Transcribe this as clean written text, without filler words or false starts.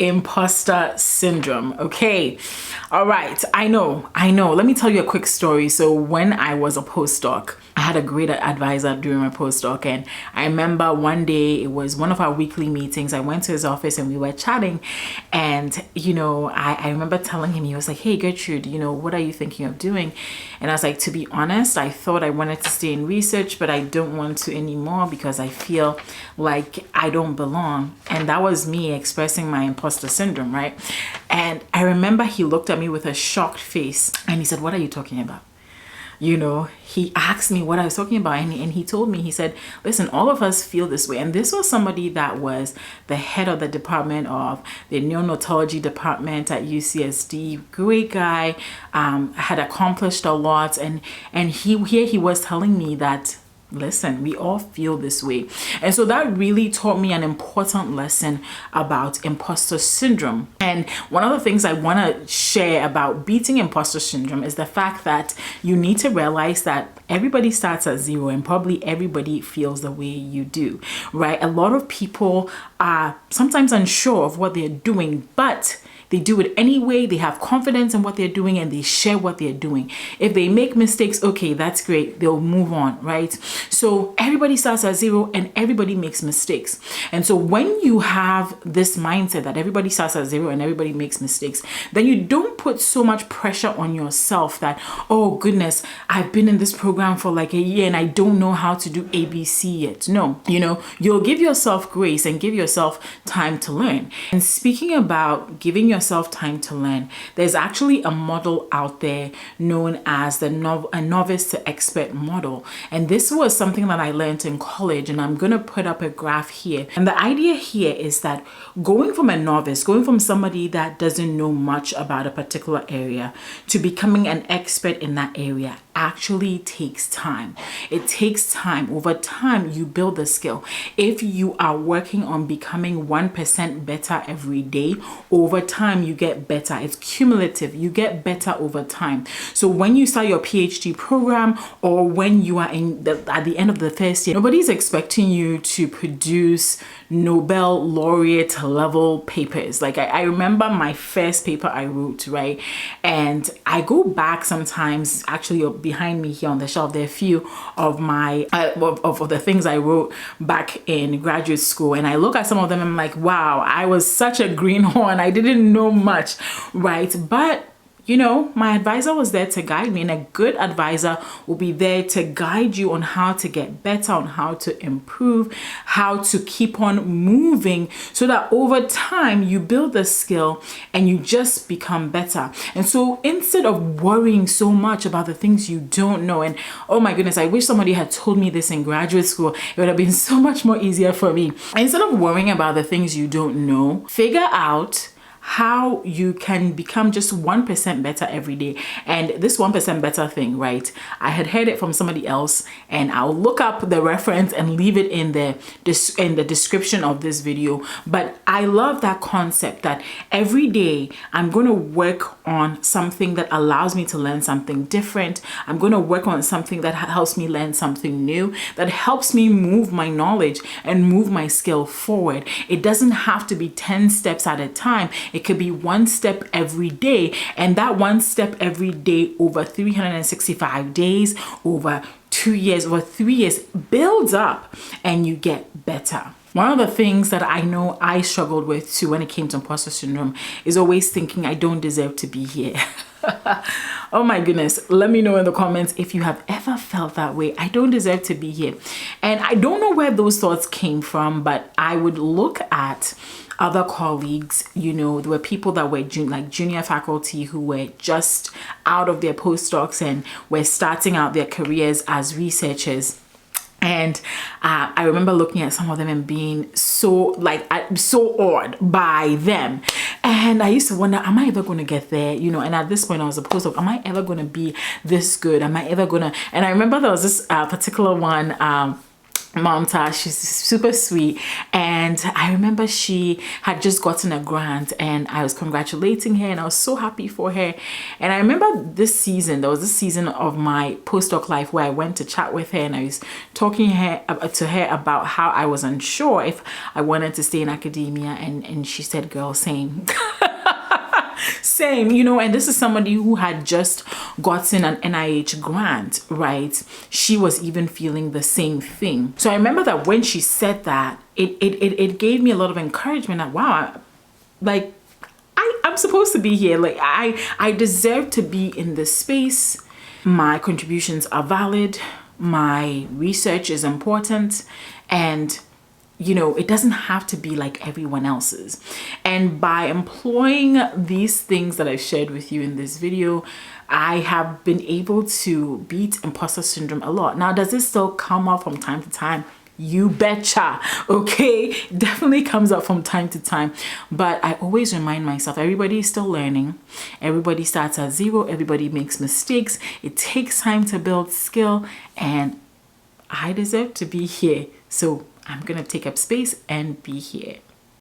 Imposter syndrome. Okay. All right. I know. Let me tell you a quick story. So when I was a postdoc, I had a great advisor during my postdoc, and I remember one day it was one of our weekly meetings. I went to his office and we were chatting, and I remember telling him, he was like, "Hey Gertrude, what are you thinking of doing?" And I was like, to be honest, I thought I wanted to stay in research, but I don't want to anymore because I feel like I don't belong. And that was me expressing my imposter syndrome, right? And I remember he looked at me with a shocked face and he said, "What are you talking about?" He asked me what I was talking about, and he told me, he said, "Listen, all of us feel this way." And this was somebody that was the head of the department of the neonatology department at UCSD. Great guy, had accomplished a lot, and he was telling me that, listen, we all feel this way. And so that really taught me an important lesson about imposter syndrome. And one of the things I want to share about beating imposter syndrome is the fact that you need to realize that everybody starts at zero, and probably everybody feels the way you do, right? A lot of people are sometimes unsure of what they're doing, but they do it anyway. They have confidence in what they're doing and they share what they're doing. If they make mistakes, okay, that's great. They'll move on, right? So everybody starts at zero and everybody makes mistakes. And so when you have this mindset that everybody starts at zero and everybody makes mistakes, then you don't put so much pressure on yourself that, oh goodness, I've been in this program for like a year and I don't know how to do ABC yet. No, you'll give yourself grace and give yourself time to learn. And speaking about giving yourself time to learn, there's actually a model out there known as the novice to expert model. And this was something that I learned in college, and I'm going to put up a graph here. And the idea here is that going from a novice, going from somebody that doesn't know much about a particular area to becoming an expert in that area actually takes time. It takes time. Over time, you build the skill. If you are working on becoming 1% better every day, over time, you get better. It's cumulative. You get better over time. So when you start your PhD program, or when you are at the end of the first year, nobody's expecting you to produce Nobel laureate level papers. Like I remember my first paper I wrote, right? And I go back sometimes, actually behind me here on the shelf, there are a few of my of the things I wrote back in graduate school, and I look at some of them and I'm like, wow, I was such a greenhorn. I didn't know much, right? But my advisor was there to guide me, and a good advisor will be there to guide you on how to get better, on how to improve, how to keep on moving, so that over time you build the skill and you just become better. And so instead of worrying so much about the things you don't know, and oh my goodness, I wish somebody had told me this in graduate school, it would have been so much more easier for me. Instead of worrying about the things you don't know, figure out how you can become just 1% better every day. And this 1% better thing, right? I had heard it from somebody else, and I'll look up the reference and leave it in the description of this video. But I love that concept that every day I'm going to work on something that allows me to learn something different. I'm going to work on something that helps me learn something new, that helps me move my knowledge and move my skill forward. It doesn't have to be 10 steps at a time. It could be one step every day, and that one step every day over 365 days, over 2 years, over 3 years builds up, and you get better. One of the things that I know I struggled with too when it came to imposter syndrome is always thinking I don't deserve to be here. Oh my goodness, let me know in the comments if you have ever felt that way. I don't deserve to be here. And I don't know where those thoughts came from, but I would look at other colleagues. There were people that were junior faculty who were just out of their postdocs and were starting out their careers as researchers. And I remember looking at some of them and being so awed by them. And I used to wonder, am I ever going to get there? And at this point I was a postdoc. Am I ever going to be this good? Am I ever going to? And I remember there was this particular one, Mamta. She's super sweet, and I remember she had just gotten a grant and I was congratulating her and I was so happy for her. And I remember this season, there was this season of my postdoc life where I went to chat with her and I was talking to her about how I was unsure if I wanted to stay in academia, and she said, girl, same. Same, you know. And this is somebody who had just gotten an NIH grant, right? She was even feeling the same thing. So I remember that when she said that, it gave me a lot of encouragement that, wow, like I'm supposed to be here. Like I deserve to be in this space. My contributions are valid. My research is important, and you know, it doesn't have to be like everyone else's. And by employing these things that I've shared with you in this video, I have been able to beat imposter syndrome a lot. Now, does it still come up from time to time? You betcha. Okay, definitely comes up from time to time, but I always remind myself, everybody is still learning. Everybody starts at zero. Everybody makes mistakes. It takes time to build skill, and I deserve to be here. So I'm gonna take up space and be here.